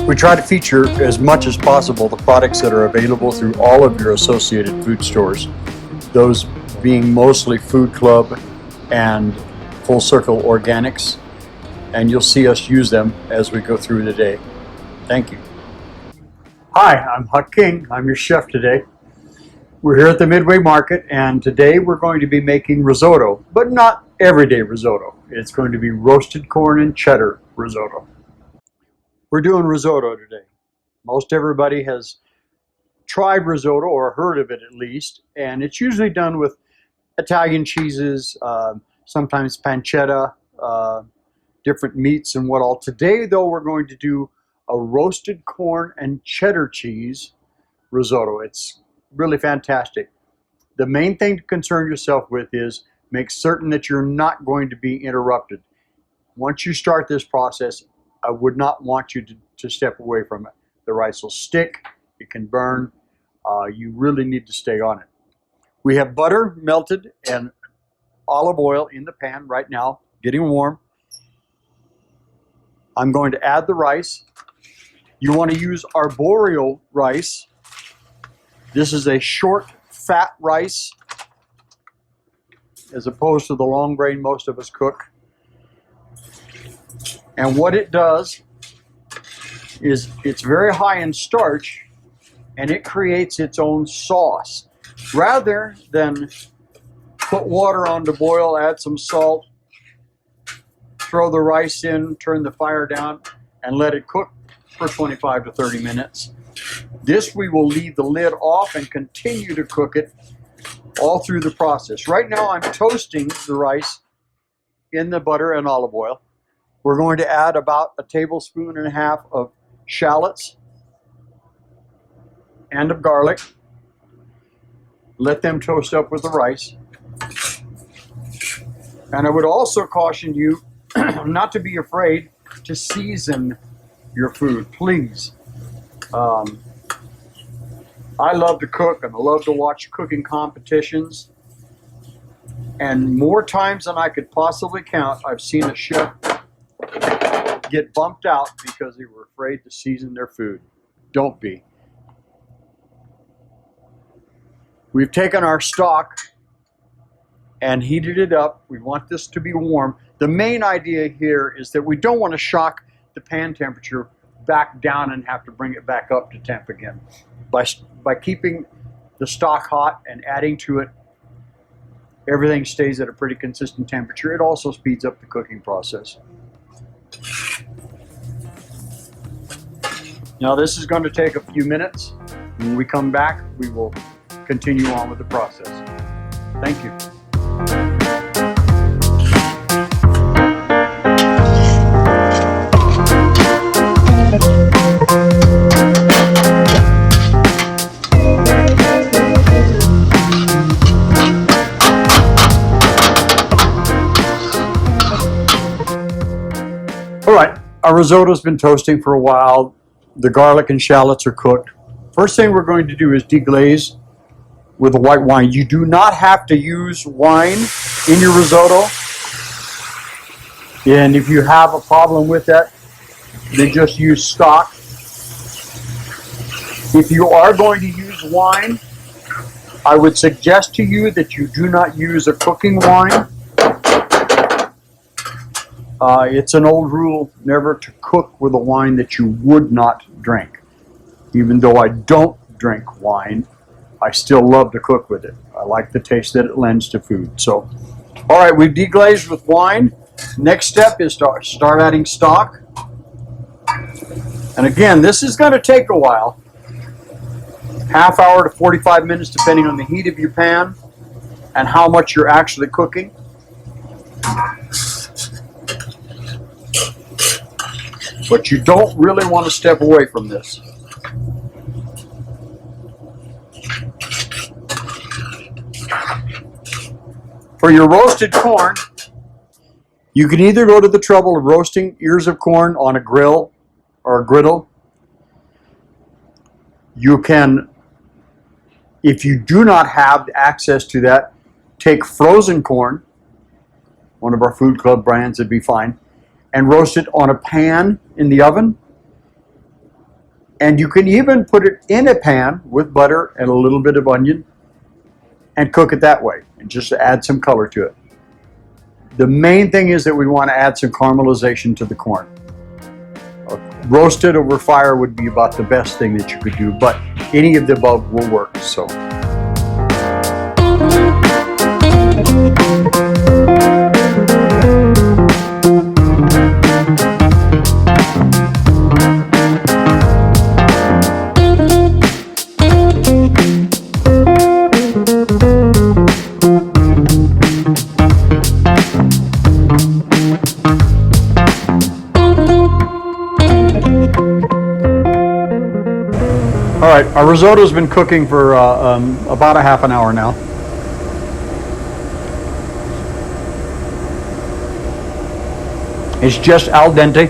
We try to feature as much as possible the products that are available through all of your associated food stores, those being mostly Food Club and Full Circle Organics, and you'll see us use them as we go through the day. Thank you. Hi, I'm Huck King. I'm your chef today. We're here at the Midway Market, and today we're going to be making risotto, but not everyday risotto. It's going to be roasted corn and cheddar risotto. We're doing risotto today. Most everybody has tried risotto or heard of it at least, and it's usually done with Italian cheeses, sometimes pancetta, different meats and what all. Today though, we're going to do a roasted corn and cheddar cheese risotto. It's really fantastic. The main thing to concern yourself with is make certain that you're not going to be interrupted. Once you start this process, I would not want you to step away from it. The rice will stick, it can burn. You really need to stay on it. We have butter melted and olive oil in the pan right now, getting warm. I'm going to add the rice. You want to use arborio rice. This is a short, fat rice, as opposed to the long grain most of us cook. And what it does is it's very high in starch, and it creates its own sauce. Rather than put water on to boil, add some salt, throw the rice in, turn the fire down, and let it cook for 25 to 30 minutes. This we will leave the lid off and continue to cook it all through the process. Right now I'm toasting the rice in the butter and olive oil. We're going to add about 1.5 tablespoons of shallots and of garlic. Let them toast up with the rice. And I would also caution you not to be afraid to season your food, please. I love to cook and I love to watch cooking competitions. And more times than I could possibly count, I've seen a chef get bumped out because they were afraid to season their food. Don't be. We've taken our stock and heated it up. We want this to be warm. The main idea here is that we don't want to shock the pan temperature back down and have to bring it back up to temp again. By keeping the stock hot and adding to it, everything stays at a pretty consistent temperature. It also speeds up the cooking process. Now this is going to take a few minutes. When we come back, we will continue on with the process. Thank you. All right, our risotto's been toasting for a while. The garlic and shallots are cooked. First thing we're going to do is deglaze with a white wine. You do not have to use wine in your risotto. And if you have a problem with that, then just use stock. If you are going to use wine, I would suggest to you that you do not use a cooking wine. It's an old rule never to cook with a wine that you would not drink. Even though I don't drink wine, I still love to cook with it. I like the taste that it lends to food. So, all right, we've deglazed with wine. Next step is to start adding stock. And again, this is going to take a while. Half hour to 45 minutes, depending on the heat of your pan and how much you're actually cooking. But you don't really want to step away from this. For your roasted corn, you can either go to the trouble of roasting ears of corn on a grill or a griddle. You can, if you do not have access to that, take frozen corn, one of our Food Club brands would be fine, and roast it on a pan in the oven. And you can even put it in a pan with butter and a little bit of onion and cook it that way and just add some color to it. The main thing is that we want to add some caramelization to the corn. Roasted over fire would be about the best thing that you could do, but any of the above will work. So. All right, our risotto's been cooking for about a half an hour now. It's just al dente.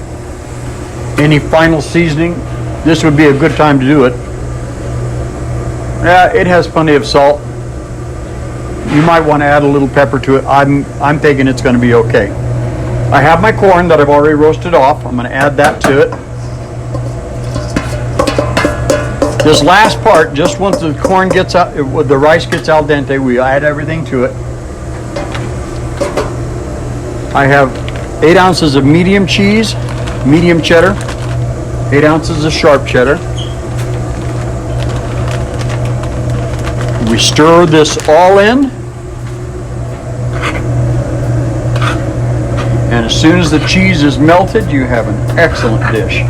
Any final seasoning, this would be a good time to do it. Yeah, it has plenty of salt. You might want to add a little pepper to it. I'm thinking it's going to be okay. I have my corn that I've already roasted off. I'm going to add that to it. This last part, just once the corn gets out, the rice gets al dente, we add everything to it. I have 8 ounces of medium cheese, medium cheddar, 8 ounces of sharp cheddar. We stir this all in. And as soon as the cheese is melted, you have an excellent dish.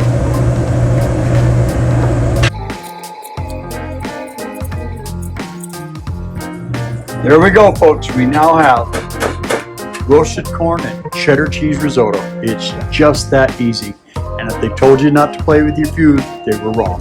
There we go, folks. We now have roasted corn and cheddar cheese risotto. It's just that easy. And if they told you not to play with your food, they were wrong.